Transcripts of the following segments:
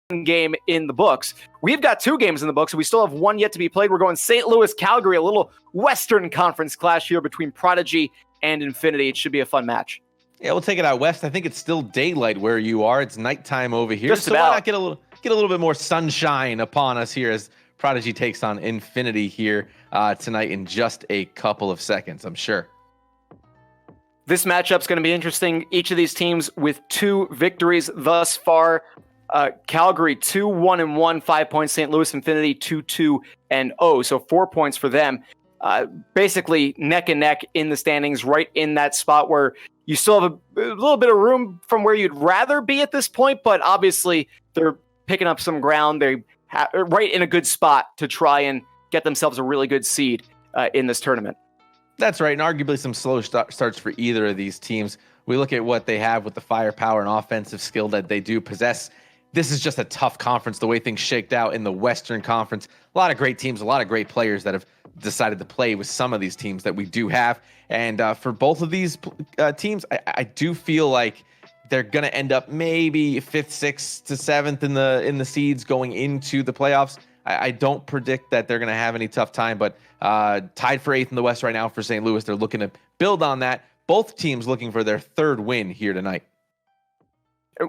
game in the books. We've got 2 games in the books, and we still have 1 yet to be played. We're going St. Louis, Calgary, a little Western Conference clash here between Prodigy and Infinity. It should be a fun match. Yeah, we'll take it out west. I think it's still daylight where you are. It's nighttime over here. Just so about. Why not get a little bit more sunshine upon us here as Prodigy takes on Infinity here tonight in just a couple of seconds, I'm sure. This matchup's going to be interesting. Each of these teams with 2 victories thus far. Calgary 2-1-1, 5 points. St. Louis Infinity 2-2-0, so 4 points for them. Basically neck and neck in the standings, right in that spot where you still have a little bit of room from where you'd rather be at this point, but obviously they're picking up some ground. They're right in a good spot to try and get themselves a really good seed in this tournament. That's right, and arguably some slow starts for either of these teams. We look at what they have with the firepower and offensive skill that they do possess. This is just a tough conference, the way things shaked out in the Western Conference. A lot of great teams, a lot of great players that have decided to play with some of these teams that we do have. And for both of these teams, I do feel like they're going to end up maybe 5th, 6th to 7th in the seeds going into the playoffs. I don't predict that they're going to have any tough time, but tied for 8th in the West right now for St. Louis. They're looking to build on that. Both teams looking for their 3rd win here tonight.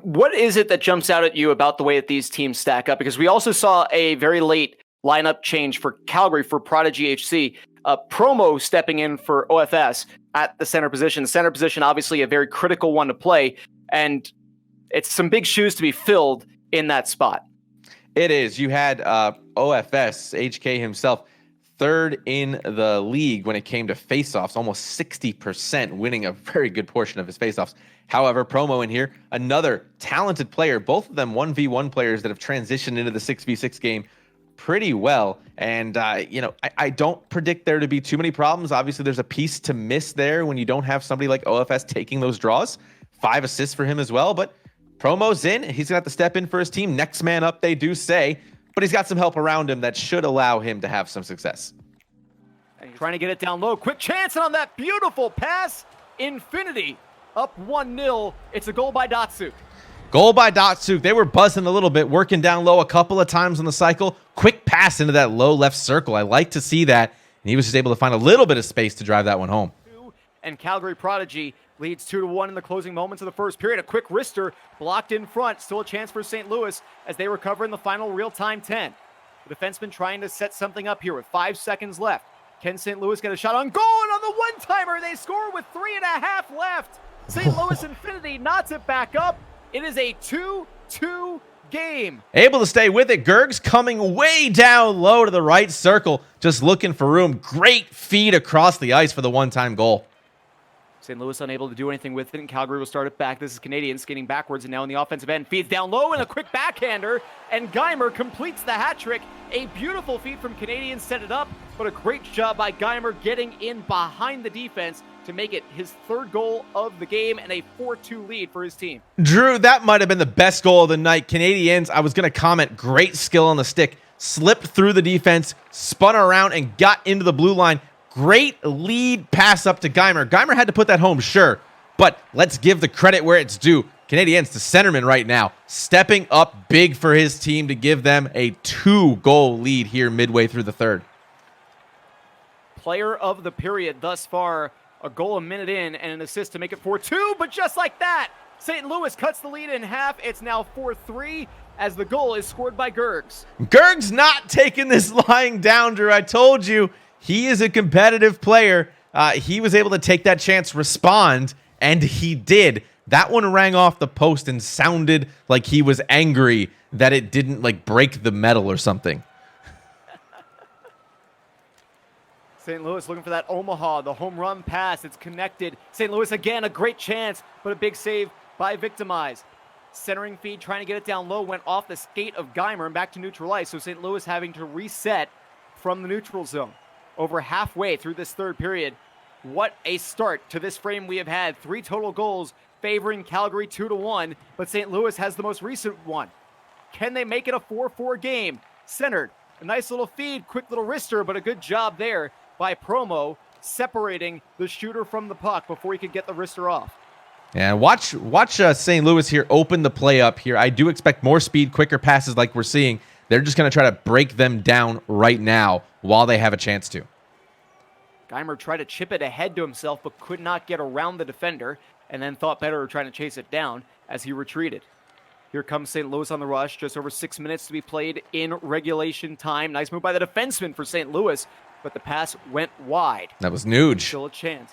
What is it that jumps out at you about the way that these teams stack up? Because we also saw a very late lineup change for Calgary for Prodigy HC. Promo stepping in for OFS at the center position. The center position, obviously a very critical one to play, and it's some big shoes to be filled in that spot. It is. You had OFS, HK himself, 3rd in the league when it came to faceoffs, almost 60%, winning a very good portion of his faceoffs. However, Promo in here, another talented player, both of them 1v1 players that have transitioned into the 6v6 game pretty well. And, I don't predict there to be too many problems. Obviously, there's a piece to miss there when you don't have somebody like OFS taking those draws. 5 assists for him as well, but Promo's in. He's going to have to step in for his team. Next man up, they do say. But he's got some help around him that should allow him to have some success. And trying to get it down low. Quick chance, and on that beautiful pass, Infinity up 1-0. It's a goal by Datsuk. Goal by Datsuk. They were buzzing a little bit, working down low a couple of times on the cycle. Quick pass into that low left circle. I like to see that. And he was just able to find a little bit of space to drive that one home. And Calgary Prodigy leads 2-1 in the closing moments of the first period. A quick wrister blocked in front. Still a chance for St. Louis as they recover in the final real-time 10. The defenseman trying to set something up here with 5 seconds left. Can St. Louis get a shot on goal? And on the one-timer, they score with 3.5 left. St. Louis Infinity knots it back up. It is a 2-2 game. Able to stay with it. Gergs coming way down low to the right circle, just looking for room. Great feed across the ice for the one-time goal. St. Louis unable to do anything with it, and Calgary will start it back. This is Canadian skating backwards, and now in the offensive end. Feeds down low, and a quick backhander, and Geimer completes the hat trick. A beautiful feed from Canadian set it up, but a great job by Geimer getting in behind the defense to make it his 3rd goal of the game and a 4-2 lead for his team. Drew, that might have been the best goal of the night. Canadians, I was going to comment, great skill on the stick. Slipped through the defense, spun around, and got into the blue line. Great lead pass up to Geimer. Geimer had to put that home, sure, but let's give the credit where it's due. Canadians, the centerman right now, stepping up big for his team to give them a 2-goal lead here midway through the 3rd. Player of the period thus far, a goal a minute in and an assist to make it 4-2, but just like that, St. Louis cuts the lead in half. It's now 4-3 as the goal is scored by Gergs. Gergs not taking this lying down, Drew. I told you. He is a competitive player. He was able to take that chance, respond, and he did. That one rang off the post and sounded like he was angry that it didn't break the metal or something. St. Louis looking for that Omaha, the home run pass. It's connected. St. Louis again, a great chance, but a big save by Victimize. Centering feed, trying to get it down low, went off the skate of Geimer and back to neutral ice. So St. Louis having to reset from the neutral zone. Over halfway through this 3rd period. What a start to this frame we have had. 3 total goals favoring Calgary 2-1, but St. Louis has the most recent one. Can they make it a 4-4 game? Centered. A nice little feed, quick little wrister, but a good job there by Promo separating the shooter from the puck before he could get the wrister off. And watch St. Louis here open the play up here. I do expect more speed, quicker passes like we're seeing. They're just going to try to break them down right now while they have a chance to. Geimer tried to chip it ahead to himself, but could not get around the defender, and then thought better of trying to chase it down as he retreated. Here comes St. Louis on the rush. Just over 6 minutes to be played in regulation time. Nice move by the defenseman for St. Louis, but the pass went wide. That was Nuge. Still a chance.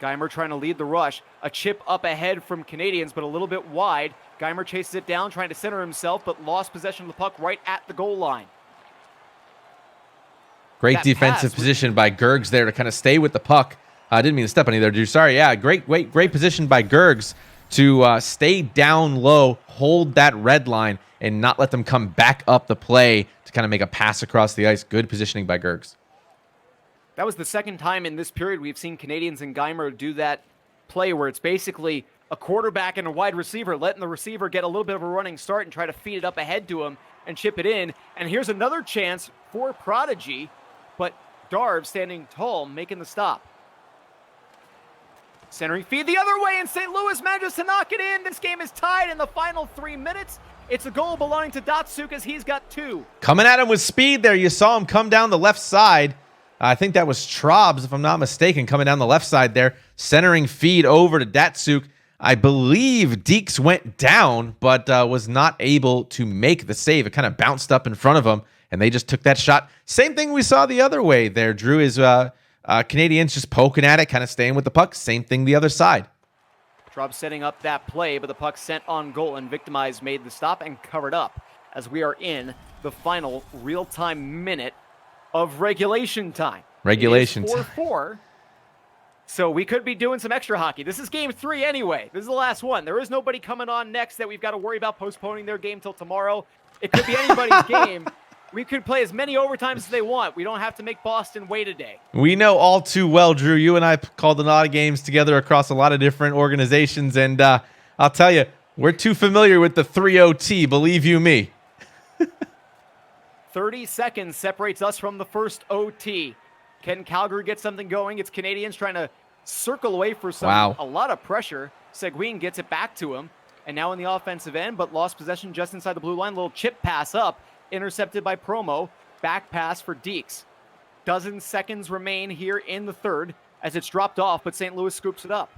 Geimer trying to lead the rush. A chip up ahead from Canadians, but a little bit wide. Geimer chases it down, trying to center himself, but lost possession of the puck right at the goal line. Great defensive position by Gergs there to kind of stay with the puck. I didn't mean to step on you there, Drew. Sorry. Yeah, great position by Gergs to stay down low, hold that red line, and not let them come back up the play to kind of make a pass across the ice. Good positioning by Gergs. That was the second time in this period we've seen Canadians and Geimer do that play where it's basically a quarterback and a wide receiver letting the receiver get a little bit of a running start and try to feed it up ahead to him and chip it in. And here's another chance for Prodigy, but Darv standing tall, making the stop. Centering feed the other way, and St. Louis manages to knock it in. This game is tied in the final 3 minutes. It's a goal belonging to Datsuk as he's got 2. Coming at him with speed there. You saw him come down the left side. I think that was Trobs, if I'm not mistaken, coming down the left side there. Centering feed over to Datsuk. I believe Deeks went down, but was not able to make the save. It kind of bounced up in front of him, and they just took that shot. Same thing we saw the other way there, Drew, is Canadians just poking at it, kind of staying with the puck. Same thing the other side. Trobs setting up that play, but the puck sent on goal, and Victimized made the stop and covered up as we are in the final real-time minute of regulation time. Regulation time. 4-4. So we could be doing some extra hockey. This is game 3 anyway. This is the last one. There is nobody coming on next that we've got to worry about postponing their game till tomorrow. It could be anybody's game. We could play as many overtimes as they want. We don't have to make Boston wait a day. We know all too well, Drew. You and I called a lot of games together across a lot of different organizations, and I'll tell you, we're too familiar with the 3-OT, believe you me. 30 seconds separates us from the first OT. Can Calgary get something going? It's Canadians trying to circle away for a lot of pressure. Seguin gets it back to him, and now in the offensive end, but lost possession just inside the blue line. Little chip pass up, intercepted by Promo. Back pass for Deeks. Dozen seconds remain here in the third as it's dropped off, but St. Louis scoops it up.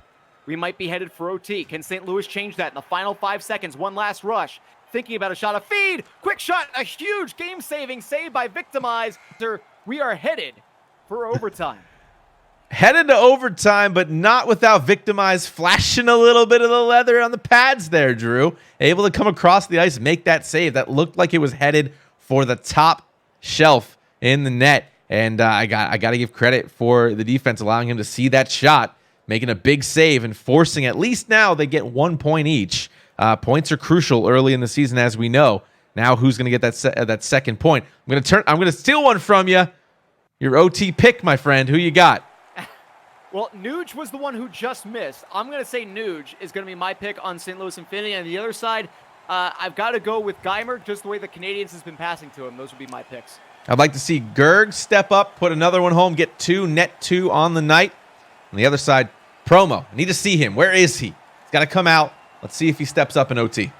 We might be headed for OT. Can St. Louis change that in the final 5 seconds? One last rush. Thinking about a shot, a feed, quick shot, a huge game-saving save by Victimize. We are headed for overtime. Headed to overtime, but not without Victimize flashing a little bit of the leather on the pads there, Drew. Able to come across the ice, make that save. That looked like it was headed for the top shelf in the net. And I got to give credit for the defense, allowing him to see that shot, making a big save and forcing, at least now they get 1 point each. Points are crucial early in the season, as we know. Now, who's going to get that second point? I'm going to steal one from you. Your OT pick, my friend. Who you got? Well, Nuge was the one who just missed. I'm going to say Nuge is going to be my pick on St. Louis Infinity. And the other side, I've got to go with Geimer, just the way the Canadians has been passing to him. Those would be my picks. I'd like to see Gerg step up, put another one home, get 2, net 2 on the night. On the other side, Promo. I need to see him. Where is he? He's got to come out. Let's see if he steps up in OT.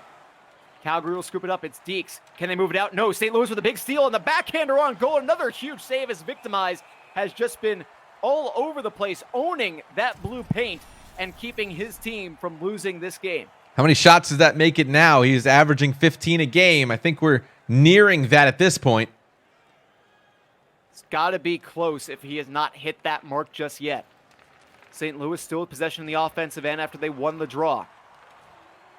Calgary will scoop it up. It's Deeks. Can they move it out? No. St. Louis with a big steal, and the backhander on goal. Another huge save as Victimized has just been all over the place, owning that blue paint and keeping his team from losing this game. How many shots does that make it now? He's averaging 15 a game. I think we're nearing that at this point. It's got to be close if he has not hit that mark just yet. St. Louis still with possession in the offensive end after they won the draw.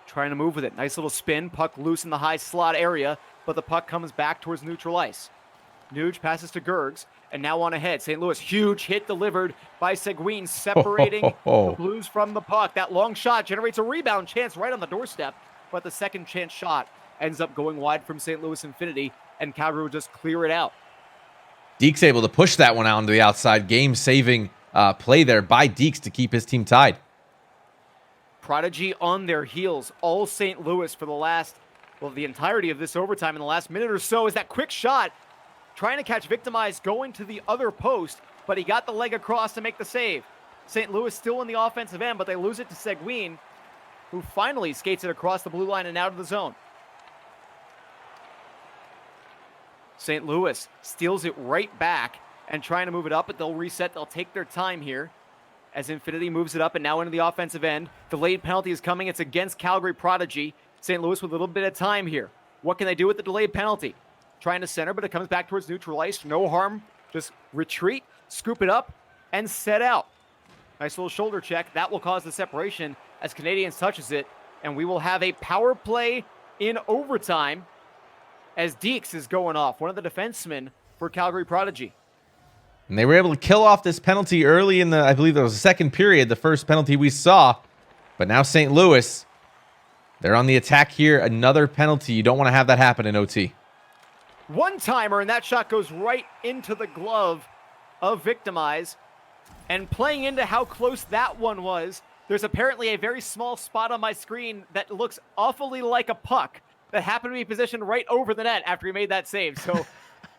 Trying to move with it. Nice little spin. Puck loose in the high slot area, but the puck comes back towards neutral ice. Nuge passes to Gergs, and now on ahead. St. Louis, huge hit delivered by Seguin, separating the Blues from the puck. That long shot generates a rebound chance right on the doorstep, but the second chance shot ends up going wide from St. Louis Infinity, and Calgary will just clear it out. Deeks able to push that one out into the outside. Game-saving play there by Deeks to keep his team tied. Prodigy on their heels, all St. Louis for the entirety of this overtime in the last minute or so, is that quick shot, trying to catch Victimized going to the other post, but he got the leg across to make the save. St. Louis still in the offensive end, but they lose it to Seguin, who finally skates it across the blue line and out of the zone. St. Louis steals it right back and trying to move it up, but they'll reset. They'll take their time here as Infinity moves it up and now into the offensive end. Delayed penalty is coming. It's against Calgary Prodigy. St. Louis with a little bit of time here. What can they do with the delayed penalty? Trying to center, but it comes back towards neutral ice. No harm. Just retreat, scoop it up, and set out. Nice little shoulder check. That will cause the separation as Canadiens touches it. And we will have a power play in overtime as Deeks is going off, one of the defensemen for Calgary Prodigy. And they were able to kill off this penalty early in the, I believe it was the second period, the first penalty we saw. But now St. Louis, they're on the attack here. Another penalty. You don't want to have that happen in OT. One-timer, and that shot goes right into the glove of Victimize. And playing into how close that one was, there's apparently a very small spot on my screen that looks awfully like a puck that happened to be positioned right over the net after he made that save. So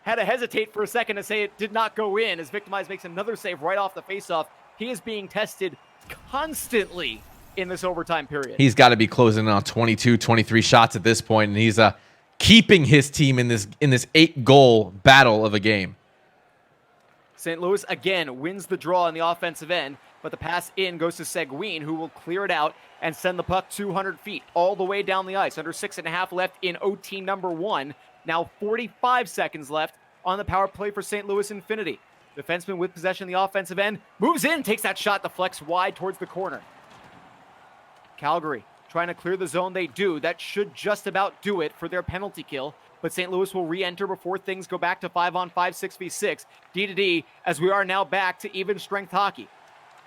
had to hesitate for a second to say it did not go in as Victimize makes another save right off the faceoff. He is being tested constantly in this overtime period. He's got to be closing in on 22, 23 shots at this point, and he's keeping his team in this 8-goal battle of a game. St. Louis again wins the draw on the offensive end, but the pass in goes to Seguin, who will clear it out and send the puck 200 feet all the way down the ice. Under 6.5 left in OT number 1. Now 45 seconds left on the power play for St. Louis Infinity. Defenseman with possession of the offensive end moves in, takes that shot, deflects wide towards the corner. Calgary trying to clear the zone. They do. That should just about do it for their penalty kill. But St. Louis will re-enter before things go back to 5-on-5, 6v6, D-to-D, as we are now back to even strength hockey.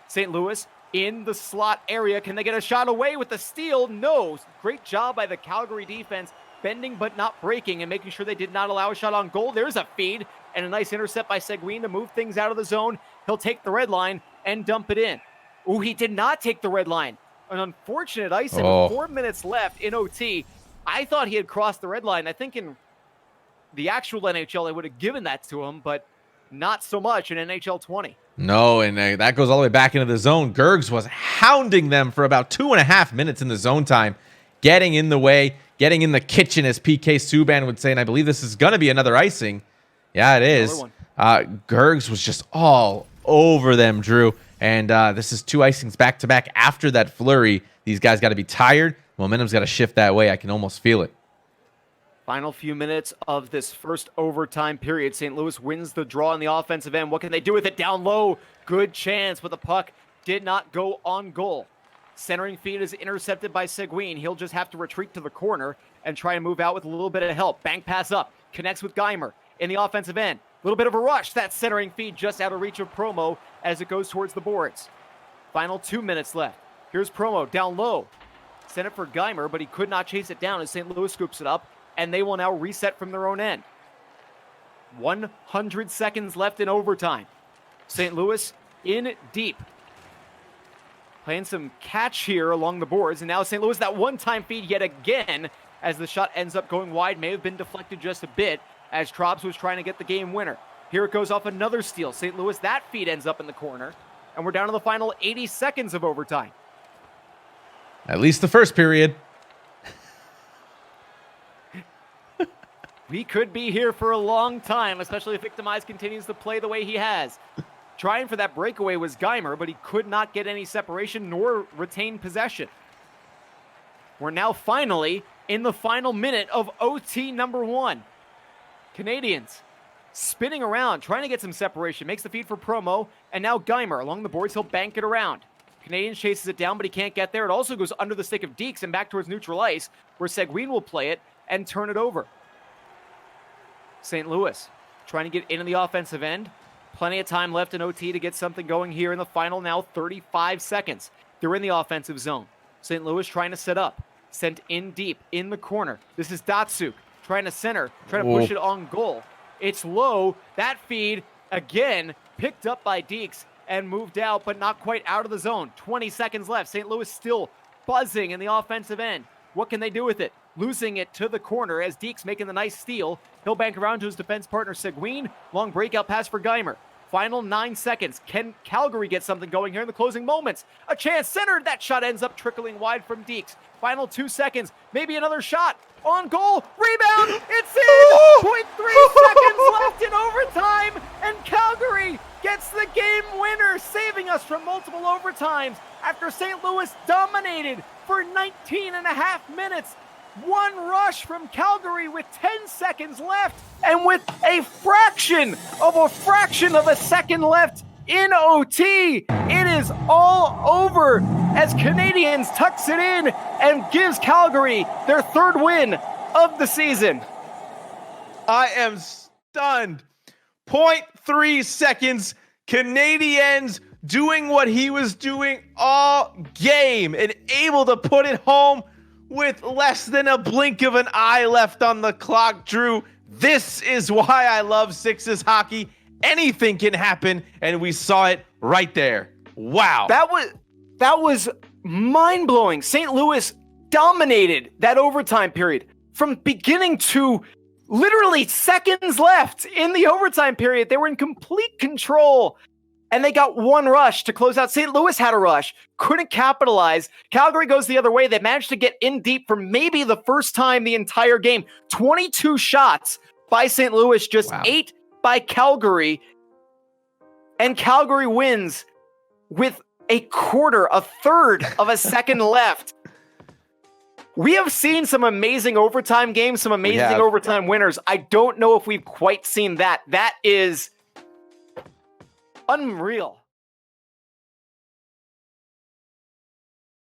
St. Louis in the slot area. Can they get a shot away with the steal? No. Great job by the Calgary defense, bending but not breaking and making sure they did not allow a shot on goal. There's a feed and a nice intercept by Seguin to move things out of the zone. He'll take the red line and dump it in. Ooh, he did not take the red line. An unfortunate icing with 4 minutes left in OT. I thought he had crossed the red line. I think in the actual NHL, they would have given that to him, but not so much in NHL 20. No, and that goes all the way back into the zone. Gergs was hounding them for about 2.5 minutes in the zone time, getting in the way, getting in the kitchen, as PK Subban would say, and I believe this is going to be another icing. Yeah, it is. Gergs was just all over them, Drew, and this is 2 icings back-to-back after that flurry. These guys got to be tired. Momentum's got to shift that way. I can almost feel it. Final few minutes of this first overtime period. St. Louis wins the draw on the offensive end. What can they do with it? Down low. Good chance, but the puck did not go on goal. Centering feed is intercepted by Seguin. He'll just have to retreat to the corner and try and move out with a little bit of help. Bank pass up. Connects with Geimer in the offensive end. A little bit of a rush. That centering feed just out of reach of Promo as it goes towards the boards. Final 2 minutes left. Here's Promo down low. Sent it for Geimer, but he could not chase it down as St. Louis scoops it up. And they will now reset from their own end. 100 seconds left in overtime. St. Louis in deep. Playing some catch here along the boards. And now St. Louis, that one-time feed yet again, as the shot ends up going wide. May have been deflected just a bit as Trobs was trying to get the game winner. Here it goes off another steal. St. Louis, that feed ends up in the corner. And we're down to the final 80 seconds of overtime. At least the first period. We could be here for a long time, especially if Victimize continues to play the way he has. Trying for that breakaway was Geimer, but he could not get any separation nor retain possession. We're now finally in the final minute of OT number 1. Canadiens spinning around, trying to get some separation. Makes the feed for Promo, and now Geimer along the boards. He'll bank it around. Canadiens chases it down, but he can't get there. It also goes under the stick of Deeks and back towards neutral ice, where Seguin will play it and turn it over. St. Louis trying to get into the offensive end. Plenty of time left in OT to get something going here in the final now 35 seconds. They're in the offensive zone. St. Louis trying to set up. Sent in deep in the corner. This is Datsuk trying to center, trying to push it on goal. It's low. That feed, again, picked up by Deeks and moved out, but not quite out of the zone. 20 seconds left. St. Louis still buzzing in the offensive end. What can they do with it? Losing it to the corner as Deeks making the nice steal. He'll bank around to his defense partner, Seguin. Long breakout pass for Geimer. Final 9 seconds. Can Calgary get something going here in the closing moments? A chance centered. That shot ends up trickling wide from Deeks. Final 2 seconds. Maybe another shot. On goal. Rebound. It's in. 0.3 seconds left in overtime. And Calgary gets the game winner, saving us from multiple overtimes after St. Louis dominated for 19 and a half minutes. One rush from Calgary with 10 seconds left, and with a fraction of a second left in OT, it is all over as Canadiens tucks it in and gives Calgary their 3rd win of the season. I am stunned. 0.3 seconds, Canadiens doing what he was doing all game and able to put it home with less than a blink of an eye left on the clock. Drew, this is why I love Sixes hockey. Anything can happen, and we saw it right there. Wow. That was mind-blowing. St. Louis dominated that overtime period from beginning to literally seconds left in the overtime period. They were in complete control. And they got one rush to close out. St. Louis had a rush, couldn't capitalize. Calgary goes the other way. They managed to get in deep for maybe the first time the entire game. 22 shots by St. Louis, just 8 by Calgary. And Calgary wins with a third of a second left. We have seen some amazing overtime games, some amazing overtime winners. I don't know if we've quite seen that. That is unreal.